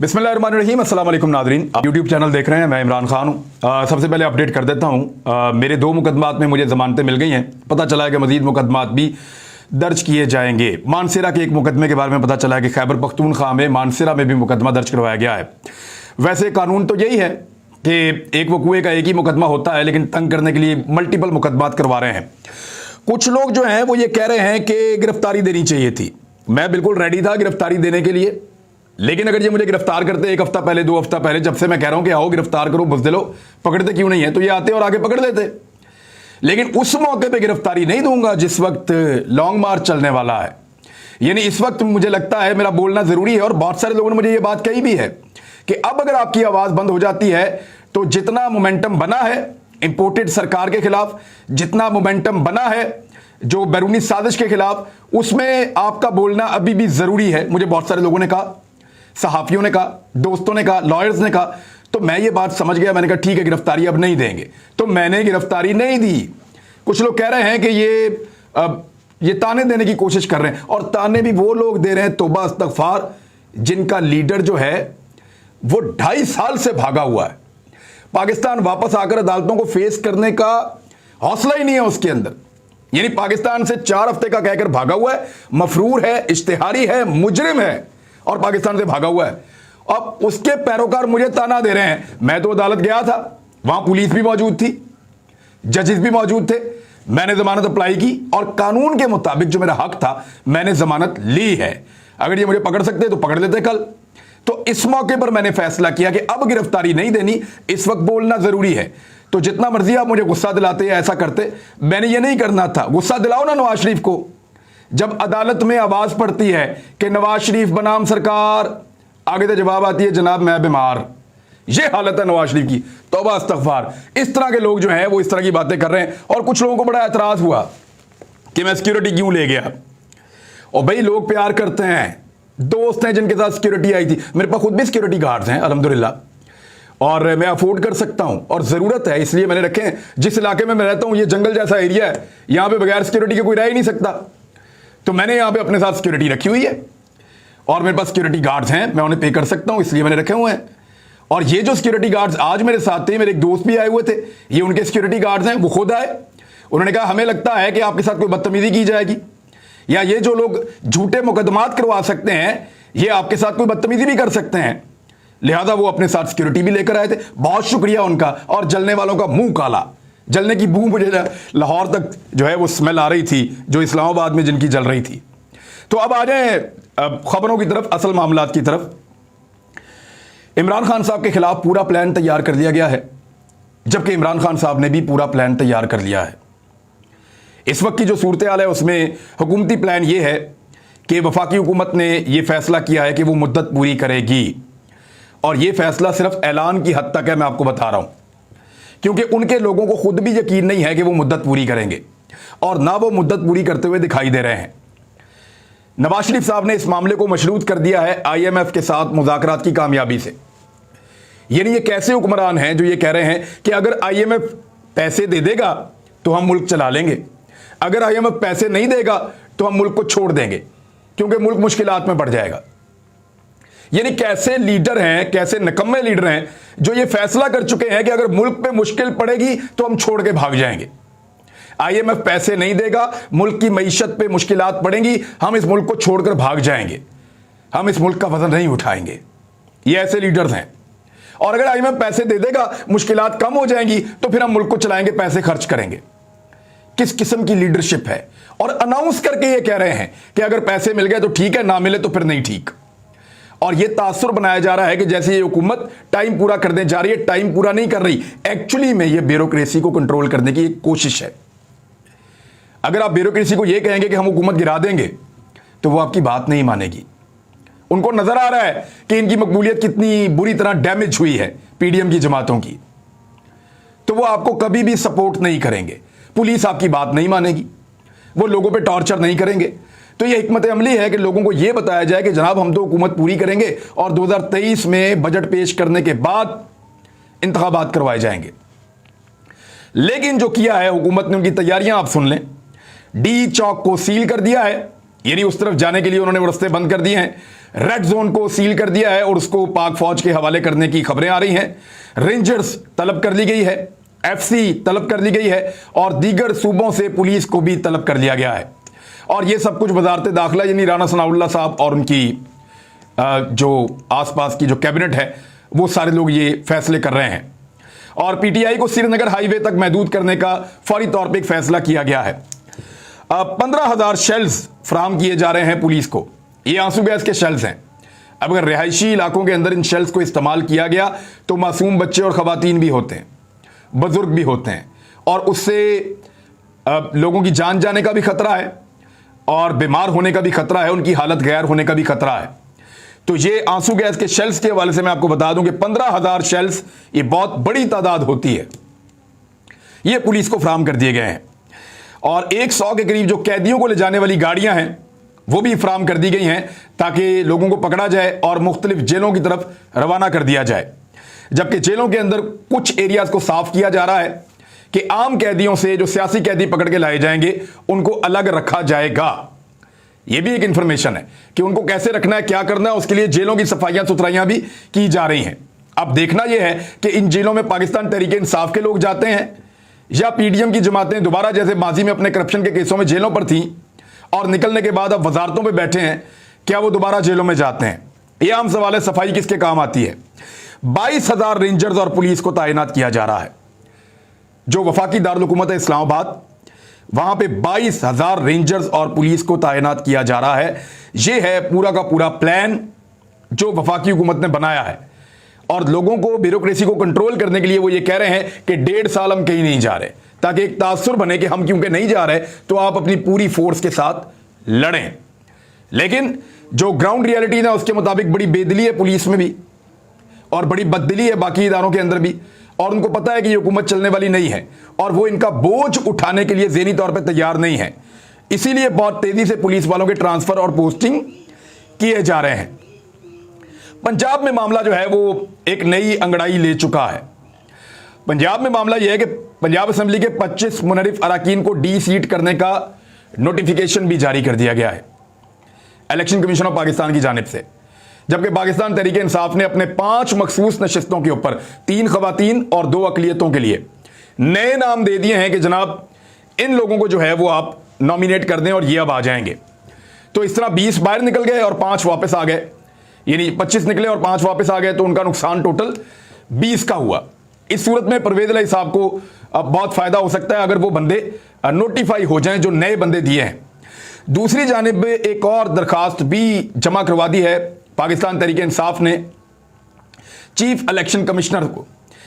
बिस्मिल्लाहिर्रहमानिर्रहीम, अस्सलाम वालेकुम नाज़रीन। आप यूट्यूब चैनल देख रहे हैं, मैं इमरान खान हूँ। सबसे पहले अपडेट कर देता हूँ, मेरे 2 मुकदमात में मुझे ज़मानतें मिल गई हैं। पता चला है कि मज़ीद मुकदमात भी दर्ज किए जाएंगे। मानसरा के एक मुकदमे के बारे में पता चला है कि खैबर पख्तूनख्वा में मानसरा में भी मुकदमा दर्ज करवाया गया है। वैसे कानून तो यही है कि एक वकूए का एक ही मुकदमा होता है, लेकिन तंग करने के लिए मल्टीपल मुकदमात करवा रहे हैं। कुछ लोग जो हैं वो ये कह रहे हैं कि गिरफ्तारी देनी चाहिए थी। मैं बिल्कुल रेडी था गिरफ्तारी देने के लिए, लेकिन अगर ये मुझे गिरफ्तार करते 1 हफ्ता पहले 2 हफ्ता पहले, जब से मैं कह रहा हूं कि आओ गिरफ्तार करो बुज़दिलो, पकड़ते क्यों नहीं है, तो ये आते और आगे पकड़ देते। लेकिन उस मौके पे गिरफ्तारी नहीं दूंगा जिस वक्त लॉन्ग मार्च चलने वाला है। यानी इस वक्त मुझे लगता है मेरा बोलना जरूरी है, और बहुत सारे लोगों ने मुझे ये बात कही भी है कि अब अगर आपकी आवाज बंद हो जाती है तो जितना मोमेंटम बना है इंपोर्टेड सरकार के खिलाफ, जितना मोमेंटम बना है जो बैरूनी साजिश के खिलाफ, उसमें आपका बोलना अभी भी जरूरी है। मुझे बहुत सारे लोगों ने कहा, सहाफियों ने कहा, दोस्तों ने कहा, लॉयर्स ने कहा, तो मैं ये बात समझ गया। मैंने कहा ठीक है गिरफ्तारी अब नहीं देंगे, तो मैंने गिरफ्तारी नहीं दी। कुछ लोग कह रहे हैं कि ये ताने देने की कोशिश कर रहे हैं, और ताने भी वो लोग दे रहे हैं, तौबा इस्तगफार, जिनका लीडर जो है वो 2.5 साल से भागा हुआ है। पाकिस्तान वापस आकर अदालतों को फेस करने का हौसला ही नहीं है उसके अंदर। यानी पाकिस्तान से 4 हफ्ते का कहकर भागा हुआ है, मफरूर है, इश्तिहारी है, मुजरिम है, और पाकिस्तान से भागा हुआ है। अब उसके पैरोकार मुझे ताना दे रहे हैं। मैं तो अदालत गया था, वहां पुलिस भी मौजूद थी, जजेस भी मौजूद थे, मैंने जमानत अप्लाई की, और कानून के मुताबिक जो मेरा हक था मैंने जमानत ली है। अगर ये मुझे पकड़ सकते तो पकड़ लेते कल। तो इस मौके पर मैंने फैसला किया कि अब गिरफ्तारी नहीं देनी, इस वक्त बोलना जरूरी है। तो जितना मर्जी आप मुझे गुस्सा दिलाते या ऐसा करते, मैंने ये नहीं करना था। गुस्सा दिलाओ ना नवाज शरीफ को। जब अदालत में आवाज पड़ती है कि नवाज शरीफ बनाम सरकार, आगे तो जवाब आती है जनाब मैं बीमार। ये हालत है नवाज शरीफ की, तौबा इस्तगफार। इस तरह के लोग जो हैं वो इस तरह की बातें कर रहे हैं, और कुछ लोगों को बड़ा एतराज हुआ कि मैं सिक्योरिटी क्यों ले गया। और भाई लोग प्यार करते हैं, दोस्त हैं जिनके साथ सिक्योरिटी आई थी। मेरे पास खुद भी सिक्योरिटी गार्ड्स हैं अल्हम्दुलिल्लाह, और मैं अफोर्ड कर सकता हूं, और जरूरत है इसलिए मैंने रखे हैं। जिस इलाके में मैं रहता हूं ये जंगल जैसा एरिया है, यहां पे बगैर सिक्योरिटी के कोई रह ही नहीं सकता, तो मैंने यहां पे अपने साथ सिक्योरिटी रखी हुई है, और मेरे पास सिक्योरिटी गार्ड्स हैं, मैं उन्हें पे कर सकता हूं, इसलिए मैंने रखे हुए हैं। और ये जो सिक्योरिटी गार्ड्स आज मेरे साथ थे, मेरे एक दोस्त भी आए हुए थे, ये उनके सिक्योरिटी गार्ड्स हैं, वो खुद आए। उन्होंने कहा हमें लगता है कि आपके साथ कोई बदतमीजी की जाएगी, या ये जो लोग झूठे मुकदमात करवा सकते हैं ये आपके साथ कोई बदतमीजी भी कर सकते हैं, लिहाजा वो अपने साथ सिक्योरिटी भी लेकर आए थे। बहुत शुक्रिया उनका। और जलने वालों का मुंह काला, जलने की बू मुझे लाहौर तक जो है वो स्मेल आ रही थी, जो इस्लामाबाद में जिनकी जल रही थी। तो अब आ जाए खबरों की तरफ, असल मामलात की तरफ। इमरान खान साहब के खिलाफ पूरा प्लान तैयार कर लिया गया है, जबकि इमरान खान साहब ने भी पूरा प्लान तैयार कर लिया है। इस वक्त की जो सूरत हाल है उसमें हुकूमती प्लान यह है कि वफाकी हुकूमत ने यह फैसला किया है कि वो मुद्दत पूरी करेगी, और यह फैसला सिर्फ ऐलान की हद तक है। मैं आपको बता रहा हूं, क्योंकि उनके लोगों को खुद भी यकीन नहीं है कि वो मुद्दत पूरी करेंगे, और ना वो मुद्दत पूरी करते हुए दिखाई दे रहे हैं। नवाज शरीफ साहब ने इस मामले को मशरूत कर दिया है IMF के साथ मुज़ाकरात की कामयाबी से। यानी ये कैसे हुक्मरान हैं जो ये कह रहे हैं कि अगर IMF पैसे दे देगा तो हम मुल्क चला लेंगे, अगर IMF पैसे नहीं देगा तो हम मुल्क को छोड़ देंगे, क्योंकि मुल्क मुश्किलात में पड़ जाएगा। यानी कैसे लीडर हैं, कैसे निकम्मे लीडर हैं जो ये फैसला कर चुके हैं कि अगर मुल्क पे मुश्किल पड़ेगी तो हम छोड़ के भाग जाएंगे। IMF पैसे नहीं देगा, मुल्क की मईशत पे मुश्किलात पड़ेंगी, हम इस मुल्क को छोड़कर भाग जाएंगे, हम इस मुल्क का वजन नहीं उठाएंगे। ये ऐसे लीडर्स हैं। और अगर IMF पैसे दे देगा, मुश्किलात कम हो जाएंगी, तो फिर हम मुल्क को चलाएंगे, पैसे खर्च करेंगे। किस किस्म की लीडरशिप है। और अनाउंस करके ये कह रहे हैं कि अगर पैसे मिल गए तो ठीक है, ना मिले तो फिर नहीं ठीक। और यह तासुर बनाया जा रहा है कि जैसे ये हुकूमत टाइम पूरा करने जा रही है, टाइम पूरा नहीं कर रही। एक्चुअली में यह ब्यूरोक्रेसी को कंट्रोल करने की एक कोशिश है। अगर आप ब्यूरोक्रेसी को यह कहेंगे कि हम हुकूमत गिरा देंगे, तो वो आपकी बात नहीं मानेगी। उनको नजर आ रहा है कि इनकी मकबूलियत कितनी बुरी तरह डैमेज हुई है PDM की जमातों की, तो वो आपको कभी भी सपोर्ट नहीं करेंगे। पुलिस आपकी बात नहीं मानेगी, वो लोगों पे टॉर्चर नहीं करेंगे। तो ये हिकमत अमली है कि लोगों को यह बताया जाए कि जनाब हम तो हुकूमत पूरी करेंगे, और 2023 में बजट पेश करने के बाद इंतखाबात करवाए जाएंगे। लेकिन जो किया है हुकूमत ने, उनकी तैयारियां आप सुन लें। D चौक को सील कर दिया है, यानी उस तरफ जाने के लिए उन्होंने रास्ते बंद कर दिए हैं। रेड जोन को सील कर दिया है और उसको पाक फौज के हवाले करने की खबरें आ रही हैं। रेंजर्स तलब कर ली गई है, एफसी तलब कर ली गई है और दीगर सूबों से पुलिस को भी तलब कर लिया गया है। और ये सब कुछ वजारत दाखिला यानी राना सनाउल्लाह साहब और उनकी जो आसपास की जो कैबिनेट है वो सारे लोग ये फैसले कर रहे हैं। और पीटीआई को श्रीनगर हाईवे तक महदूद करने का फौरी तौर पे एक फैसला किया गया है। 15,000 शेल्स फराहम किए जा रहे हैं पुलिस को। ये आंसू गैस के शेल्स हैं। अब अगर रिहायशी इलाकों के अंदर इन शेल्स को इस्तेमाल किया गया तो मासूम बच्चे और खवातीन भी होते हैं, बुजुर्ग भी होते हैं और उससे लोगों की जान जाने का भी खतरा है और बीमार होने का भी खतरा है, उनकी हालत गैर होने का भी खतरा है। तो ये आंसू गैस के शेल्स के हवाले से मैं आपको बता दूं कि 15,000 शेल्स ये बहुत बड़ी तादाद होती है, ये पुलिस को फराहम कर दिए गए हैं। और 100 के करीब जो कैदियों को ले जाने वाली गाड़ियां हैं वो भी फराहम कर दी गई हैं ताकि लोगों को पकड़ा जाए और मुख्तलिफ जेलों की तरफ रवाना कर दिया जाए। जबकि जेलों के अंदर कुछ एरियाज को साफ किया जा रहा है कि आम कैदियों से जो सियासी कैदी पकड़ के लाए जाएंगे उनको अलग रखा जाएगा। यह भी एक इंफॉर्मेशन है कि उनको कैसे रखना है, क्या करना है, उसके लिए जेलों की सफाइयां सुथराइयां भी की जा रही हैं। अब देखना यह है कि इन जेलों में पाकिस्तान तहरीक इंसाफ के लोग जाते हैं या पीडीएम की जमातें दोबारा जैसे माजी में अपने करप्शन के केसों में जेलों पर थी और निकलने के बाद अब वजारतों में बैठे हैं, क्या वो दोबारा जेलों में जाते हैं? यह आम सवाल है। सफाई किसके काम आती है? 22,000 रेंजर्स और पुलिस को तैनात किया जा रहा है। जो वफाकी दारुल हुकूमत है इस्लामाबाद, वहां पे 22,000 रेंजर्स और पुलिस को तैनात किया जा रहा है। यह है पूरा का पूरा प्लान जो वफाकी हुकूमत ने बनाया है। और लोगों को, ब्यूरोक्रेसी को कंट्रोल करने के लिए वो ये कह रहे हैं कि 1.5 साल हम कहीं नहीं जा रहे, ताकि एक तासुर बने कि हम क्योंकि नहीं जा रहे तो आप अपनी पूरी फोर्स के साथ लड़ें। लेकिन जो ग्राउंड रियलिटी है उसके मुताबिक बड़ी बेदिली है पुलिस में भी और बड़ी बददिली है बाकी इदारों के अंदर भी। और उनको पता है कि ये हुकूमत चलने वाली नहीं है और वो इनका बोझ उठाने के लिए ज़हनी तौर पे तैयार नहीं है। इसीलिए बहुत तेजी से पुलिस वालों के ट्रांसफर और पोस्टिंग किए जा रहे हैं। पंजाब में मामला जो है वो एक नई अंगड़ाई ले चुका है। पंजाब में मामला यह है कि पंजाब असेंबली के 25 मुनरिफ अराकीन को डी सीट करने का नोटिफिकेशन भी जारी कर दिया गया है इलेक्शन कमीशन ऑफ पाकिस्तान की जानिब से। जबकि पाकिस्तान तहरीक इंसाफ ने अपने 5 मखसूस नशिस्तों के ऊपर 3 खवातीन और 2 अकलियतों के लिए नए नाम दे दिए हैं कि जनाब इन लोगों को जो है वो आप नॉमिनेट कर दें और ये अब आ जाएंगे। तो इस तरह 20 बाहर निकल गए और 5 वापस आ गए, यानी 25 निकले और 5 वापस आ गए, तो उनका नुकसान टोटल 20 का हुआ। इस सूरत में परवेज इलाही साहब को अब बहुत फायदा हो सकता है अगर वो बंदे नोटिफाई हो जाएं जो नए बंदे दिए हैं। दूसरी जानिब एक और दरखास्त भी जमा करवा दी है पाकिस्तान तहरीक इंसाफ ने चीफ इलेक्शन कमिश्नर को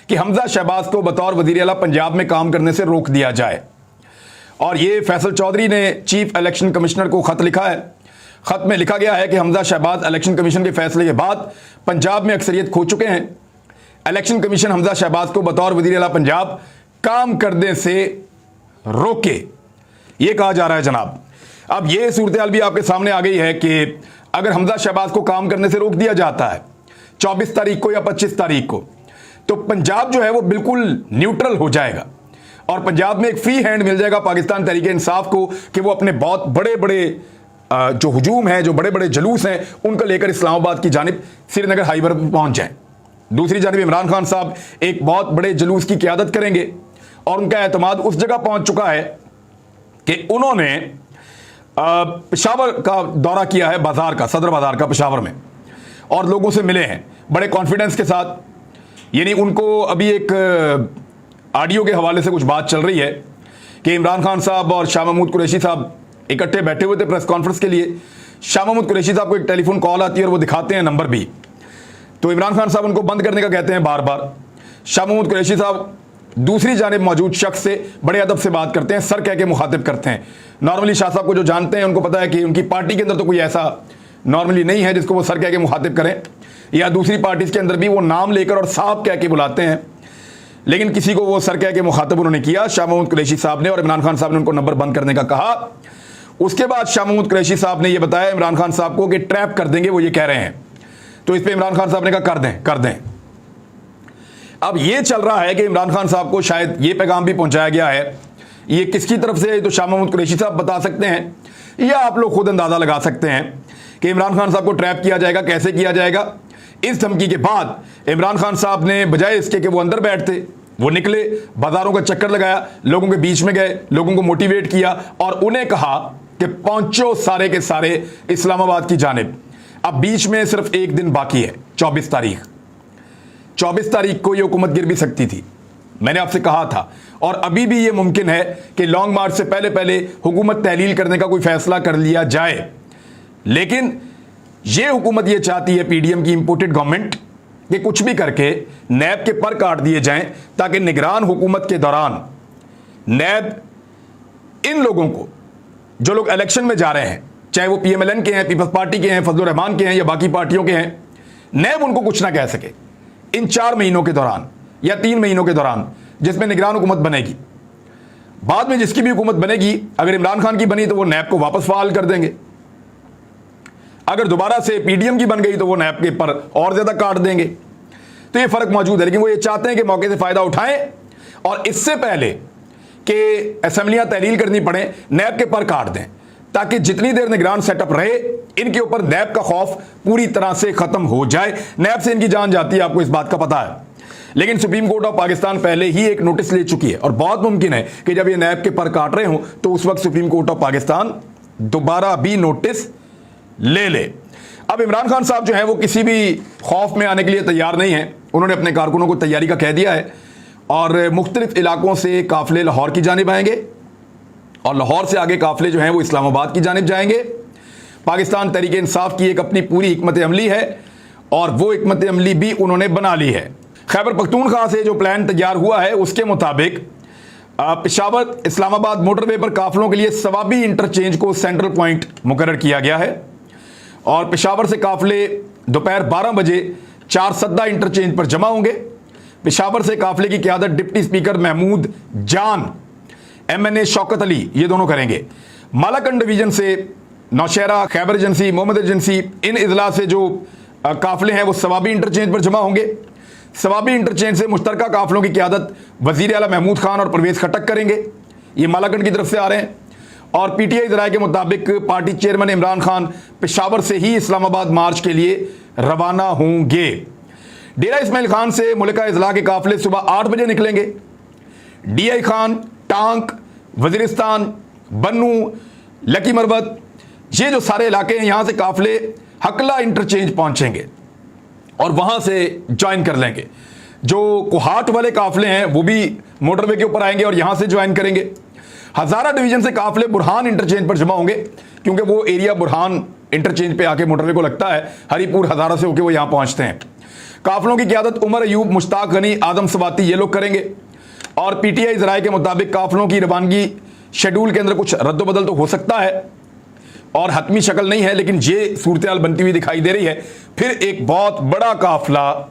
कि हमजा शहबाज को बतौर वजीर आला पंजाब में काम करने से रोक दिया जाए। और ये फैसल चौधरी ने चीफ इलेक्शन कमिश्नर को खत लिखा है। खत में लिखा गया है कि हमजा शहबाज इलेक्शन कमीशन के फैसले के बाद पंजाब में अक्सरियत खो चुके हैं। इलेक्शन कमीशन हमजा शहबाज को बतौर वजीर आला पंजाब काम करने से रोके, ये कहा जा रहा है जनाब। अब ये सूरत हाल भी आपके सामने आ गई है कि अगर हमजा शहबाज को काम करने से रोक दिया जाता है 24 तारीख को या 25 तारीख को, तो पंजाब जो है वो बिल्कुल न्यूट्रल हो जाएगा और पंजाब में एक फ्री हैंड मिल जाएगा पाकिस्तान तहरीक इंसाफ को कि वो अपने बहुत बड़े बड़े जो हुजूम है, जो बड़े बड़े जुलूस हैं, उनको लेकर इस्लामाबाद की जानिब श्रीनगर हाईवे पर पहुंच जाएं। दूसरी जानिब इमरान खान साहब एक बहुत बड़े जुलूस की क़यादत करेंगे और उनका एतमाद उस जगह पहुंच चुका है कि उन्होंने पेशावर का दौरा किया है, बाजार का, सदर बाजार का पेशावर में, और लोगों से मिले हैं बड़े कॉन्फिडेंस के साथ। यानी उनको अभी एक ऑडियो के हवाले से कुछ बात चल रही है कि इमरान खान साहब और शाह महमूद कुरैशी साहब इकट्ठे बैठे हुए थे प्रेस कॉन्फ्रेंस के लिए। शाह महमूद कुरैशी साहब को एक टेलीफोन कॉल आती है और वो दिखाते हैं नंबर भी, तो इमरान खान साहब उनको बंद करने का कहते हैं बार बार। शाह महमूद कुरैशी साहब दूसरी जानिब मौजूद शख्स से बड़े अदब से बात करते हैं, सर कह के मुखातिब करते हैं। नॉर्मली शाह साहब को जो जानते हैं उनको पता है कि उनकी पार्टी के अंदर तो कोई ऐसा नॉर्मली नहीं है जिसको वो सर कह के मुखातिब करें, या दूसरी पार्टीज के अंदर भी वो नाम लेकर और साहब कह के बुलाते हैं, लेकिन किसी को वो सर कह के मुखातिब उन्होंने किया शाह महमूद कुरैशी साहब ने, और इमरान खान साहब ने उनको नंबर बंद करने का कहा। उसके बाद शाह महमूद कुरैशी साहब ने यह बताया इमरान खान साहब को कि ट्रैप कर देंगे, वो ये कह रहे हैं। तो इस पर इमरान खान साहब ने कहा कर दें। अब ये चल रहा है कि इमरान खान साहब को शायद ये पैगाम भी पहुंचाया गया है, ये किसकी तरफ से है तो शाह महमूद कुरैशी साहब बता सकते हैं, या आप लोग खुद अंदाजा लगा सकते हैं कि इमरान खान साहब को ट्रैप किया जाएगा, कैसे किया जाएगा। इस धमकी के बाद इमरान खान साहब ने बजाय इसके कि वो अंदर बैठते, वो निकले, बाजारों का चक्कर लगाया, लोगों के बीच में गए, लोगों को मोटिवेट किया और उन्हें कहा कि पहुंचो सारे के सारे इस्लामाबाद की जानिब। अब बीच में सिर्फ एक दिन बाकी है, 24 तारीख। 24 तारीख को यह हुकूमत गिर भी सकती थी, मैंने आपसे कहा था। और अभी भी यह मुमकिन है कि लॉन्ग मार्च से पहले पहले हुकूमत तहलील करने का कोई फैसला कर लिया जाए। लेकिन यह हुकूमत यह चाहती है, पीडीएम की इंपोर्टेड गवर्नमेंट, कि कुछ भी करके नैब के पर काट दिए जाएं, ताकि निगरान हुकूमत के दौरान नैब इन लोगों को, जो लोग इलेक्शन में जा रहे हैं, चाहे वो पीएमएलएन के हैं, पीपल्स पार्टी के हैं, फजलुर रहमान के हैं या बाकी पार्टियों के हैं, नैब उनको कुछ ना कह सके इन 4 महीनों के दौरान या 3 महीनों के दौरान जिसमें निगरान हुकूमत बनेगी। बाद में जिसकी भी हुकूमत बनेगी, अगर इमरान खान की बनी तो वो नैब को वापस फाल कर देंगे, अगर दोबारा से पीडीएम की बन गई तो वो नैब के पर और ज्यादा काट देंगे। तो ये फर्क मौजूद है। लेकिन वो ये चाहते हैं कि मौके से फायदा उठाएं और इससे पहले कि असेंबलियां तहलील करनी पड़े, नैब के पर काट दें, ताकि जितनी देर निगरान सेटअप रहे, इनके ऊपर नैब का खौफ पूरी तरह से खत्म हो जाए। नैब से इनकी जान जाती है, आपको इस बात का पता है। लेकिन सुप्रीम कोर्ट ऑफ पाकिस्तान पहले ही एक नोटिस ले चुकी है और बहुत मुमकिन है कि जब ये नैब के पर काट रहे हो तो उस वक्त सुप्रीम कोर्ट ऑफ पाकिस्तान दोबारा भी नोटिस ले ले। अब इमरान खान साहब जो है वो किसी भी खौफ में आने के लिए तैयार नहीं है। उन्होंने अपने कारकुनों को तैयारी का कह दिया है और मुख्तलिफ इलाकों से काफिले लाहौर की जानिब आएंगे और लाहौर से आगे काफिले जो हैं वो इस्लामाबाद की जानिब जाएंगे। पाकिस्तान तहरीक इंसाफ की एक अपनी पूरी हिकमत अमली है और वो हिकमत अमली भी उन्होंने बना ली है। खैबर पख्तूनख्वा से जो प्लान तैयार हुआ है उसके मुताबिक पेशावर इस्लामाबाद मोटरवे पर काफिलों के लिए सवाबी इंटरचेंज को सेंट्रल पॉइंट मुकर्रर किया गया है और पेशावर से काफिले दोपहर 12 बजे 4 सद्दा इंटरचेंज पर जमा होंगे। पेशावर से काफिले की क़यादत डिप्टी स्पीकर महमूद जान, एमएनए शौकत अली, ये दोनों करेंगे। मालाकंड डिवीजन से नौशहरा, खैबर एजेंसी, मोहम्मद एजेंसी, इन इजला से जो काफिले हैं वो सवाबी इंटरचेंज पर जमा होंगे। सवाबी इंटरचेंज से मुश्तरका काफिलों की क़यादत वज़ीर आला महमूद खान और परवेज़ खटक करेंगे। ये मालाकंड की तरफ से आ रहे हैं और पीटीआई ज़राए के मुताबिक पार्टी चेयरमैन इमरान खान पेशावर से ही इस्लामाबाद मार्च के लिए रवाना होंगे। डेरा इस्माइल खान से मुल्का इजला के काफिले सुबह 8 बजे निकलेंगे। डीआई खान, टांक, वजीरिस्तान, बन्नू, लकी मरबत, ये जो सारे इलाके हैं, यहाँ से काफिले हकला इंटरचेंज पहुँचेंगे और वहाँ से ज्वाइन कर लेंगे। जो कोहाट वाले काफिले हैं वो भी मोटरवे के ऊपर आएंगे और यहाँ से ज्वाइन करेंगे। हज़ारा डिवीजन से काफिले बुरहान इंटरचेंज पर जमा होंगे क्योंकि वो एरिया बुरहान इंटरचेंज पे आके मोटरवे को लगता है। हरीपुर हज़ारा से होके वो यहाँ पहुँचते हैं। काफिलों की क़यादत उमर अयूब, मुश्ताक गनी, आदम सवाती ये लोग करेंगे और पीटीआई ज़राए के मुताबिक काफिलों की रवानगी शेड्यूल के अंदर कुछ रद्द-बदल तो हो सकता है और हतमी शक्ल नहीं है, लेकिन ये सूरत हाल बनती हुई दिखाई दे रही है। फिर एक बहुत बड़ा काफिला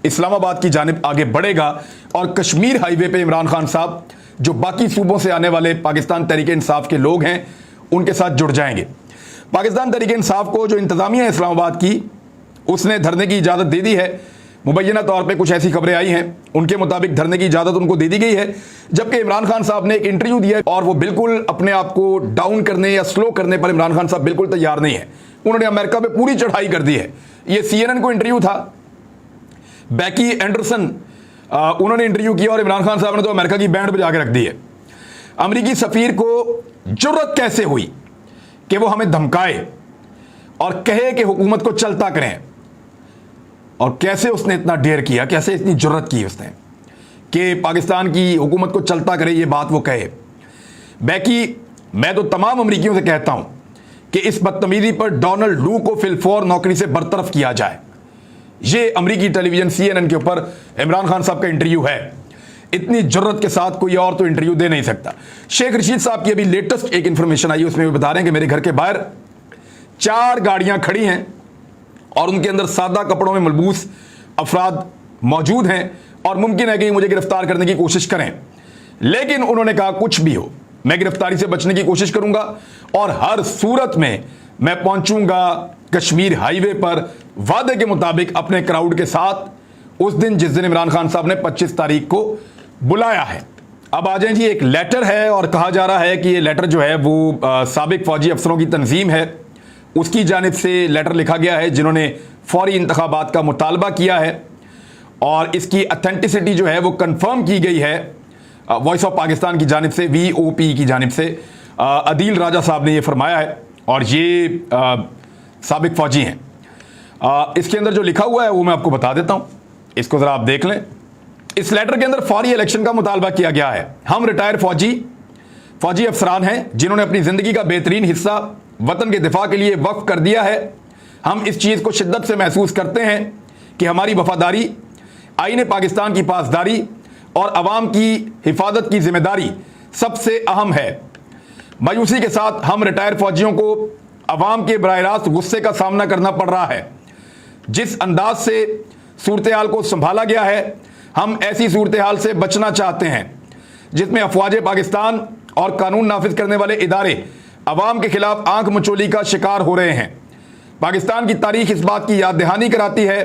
इस्लामाबाद की जानिब आगे बढ़ेगा और कश्मीर हाईवे पे इमरान खान साहब जो बाकी सूबों से आने वाले पाकिस्तान तहरीक इंसाफ के लोग हैं उनके साथ जुड़ जाएंगे। पाकिस्तान तहरीक इंसाफ को जो इंतजामिया है इस्लामाबाद की, उसने धरने की इजाज़त दे दी है। मुबैना तौर पे कुछ ऐसी खबरें आई हैं, उनके मुताबिक धरने की इजाज़त उनको दे दी गई है। जबकि इमरान खान साहब ने एक इंटरव्यू दिया और वो बिल्कुल अपने आप को डाउन करने या स्लो करने पर इमरान खान साहब बिल्कुल तैयार नहीं है। उन्होंने अमेरिका पे पूरी चढ़ाई कर दी है। ये CNN को इंटरव्यू था, बैकी एंडरसन उन्होंने इंटरव्यू किया और इमरान खान साहब ने तो अमेरिका की बैंड बजा के रख दी है। अमरीकी सफीर को जुर्रत कैसे हुई कि वो हमें धमकाए और कहे कि हुकूमत को चलता करें, और कैसे उसने इतना डेयर किया, कैसे इतनी जुर्रत की उसने कि पाकिस्तान की हुकूमत को चलता करे, ये बात वो कहे। बैकी, मैं तो तमाम अमरीकियों से कहता हूं कि इस बदतमीजी पर डोनाल्ड लू को फिलफौर नौकरी से बरतरफ किया जाए। ये अमरीकी टेलीविजन CNN के ऊपर इमरान खान साहब का इंटरव्यू है। इतनी जुर्रत के साथ कोई और तो इंटरव्यू दे नहीं सकता। शेख रशीद साहब की अभी लेटेस्ट एक इंफॉर्मेशन आई, उसमें वो बता रहे हैं कि मेरे घर के बाहर 4 गाड़ियां खड़ी हैं और उनके अंदर सादा कपड़ों में मलबूस अफराद मौजूद हैं और मुमकिन है कि मुझे गिरफ्तार करने की कोशिश करें। लेकिन उन्होंने कहा कुछ भी हो, मैं गिरफ्तारी से बचने की कोशिश करूंगा और हर सूरत में मैं पहुंचूंगा कश्मीर हाईवे पर वादे के मुताबिक अपने क्राउड के साथ उस दिन जिस दिन इमरान खान साहब ने 25 तारीख को बुलाया है। अब आ जाए जी, एक लेटर है और कहा जा रहा है कि ये लेटर जो है वो साबिक फौजी अफसरों की तंजीम है उसकी जानिब से लेटर लिखा गया है, जिन्होंने फौरी इंतखाबात का मुतालबा किया है और इसकी अथेंटिसिटी जो है वो कंफर्म की गई है वॉइस ऑफ पाकिस्तान की जानिब से, VOP की जानिब से। अदील राजा साहब ने ये फरमाया है और ये साबिक फौजी हैं। इसके अंदर जो लिखा हुआ है वो मैं आपको बता देता हूँ, इसको ज़रा आप देख लें। इस लेटर के अंदर फौरी इलेक्शन का मुतालबा किया गया है। हम रिटायर फौजी अफसरान हैं जिन्होंने अपनी ज़िंदगी का बेहतरीन हिस्सा वतन के दिफा के लिए वक्फ कर दिया है। हम इस चीज़ को शिद्दत से महसूस करते हैं कि हमारी वफादारी, आईन पाकिस्तान की पासदारी और अवाम की हिफाजत की जिम्मेदारी सबसे अहम है। मायूसी के साथ हम रिटायर फौजियों को अवाम के बराह रास्त गुस्से का सामना करना पड़ रहा है। जिस अंदाज से सूरत हाल को संभाला गया है, हम ऐसी सूरत हाल से बचना चाहते हैं जिसमें अफवाज पाकिस्तान और कानून नाफिज करने वाले इदारे अवाम के खिलाफ आंख मचोली का शिकार हो रहे हैं। पाकिस्तान की तारीख इस बात की याद दहानी कराती है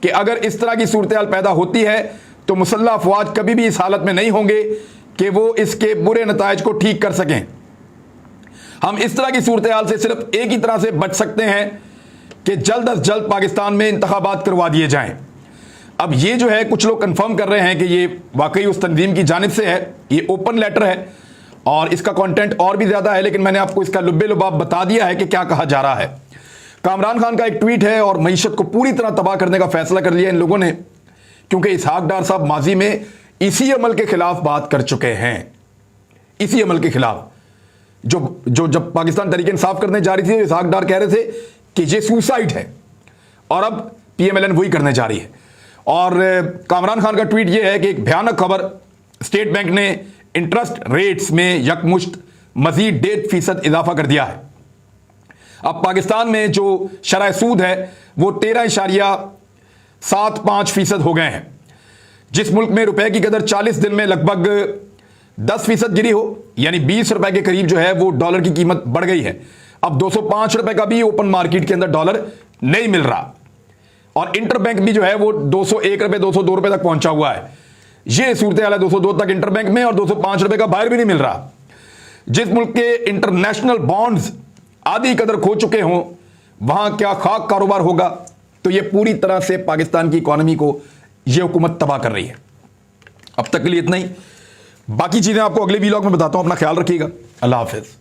कि अगर इस तरह की सूरत हाल पैदा होती है तो मुसल्लह अफवाज कभी भी इस हालत में नहीं होंगे कि वो इसके बुरे नतायज को ठीक कर सकें। हम इस तरह की सूरत हाल से सिर्फ एक ही तरह से बच सकते हैं कि जल्द अज जल्द पाकिस्तान में इंतखाबात करवा दिए जाएं। अब ये जो है कुछ लोग कंफर्म कर रहे हैं कि ये वाकई उस तंजीम की जानिब से है। ये ओपन लेटर है और इसका कंटेंट और भी ज़्यादा है, लेकिन मैंने आपको इसका लुब्बे लुबाब बता दिया है कि क्या कहा जा रहा है। कामरान खान का एक ट्वीट है और मईशत को पूरी तरह तबाह करने का फैसला कर लिया इन लोगों ने, क्योंकि इसहाक डार साहब माजी में इसी अमल के खिलाफ बात कर चुके हैं। इसी अमल के खिलाफ जो जब पाकिस्तान तहरीक इंसाफ करने जा रही थी, इसहाक डार कह रहे थे कि ये सुसाइड है और अब PMLN वही करने जा रही है। और कामरान खान का ट्वीट ये है कि एक भयानक खबर, स्टेट बैंक ने इंटरेस्ट रेट्स में यकमुश्त मजीद 1.5% इजाफा कर दिया है। अब पाकिस्तान में जो शरह सूद है वो 13.75% हो गए हैं। जिस मुल्क में रुपए की कदर 40 दिन में लगभग 10% गिरी हो, यानी 20 रुपए के करीब जो है वो डॉलर की कीमत बढ़ गई है। अब 205 रुपए का भी ओपन मार्केट के अंदर डॉलर नहीं मिल रहा और इंटरबैंक भी जो है वो 201 रुपए 202 रुपए तक पहुंचा हुआ है। ये सूरत हाल है 202 तक इंटरबैंक में और 205 रुपए का बाहर भी नहीं मिल रहा। जिस मुल्क के इंटरनेशनल बॉन्ड्स आधी कदर खो चुके हों, वहां क्या खाक कारोबार होगा। तो ये पूरी तरह से पाकिस्तान की इकोनॉमी को ये हुकूमत तबाह कर रही है। अब तक के लिए इतना ही, बाकी चीजें आपको अगले वीलॉग में बताता हूं। अपना ख्याल रखिएगा। अल्लाह हाफिज।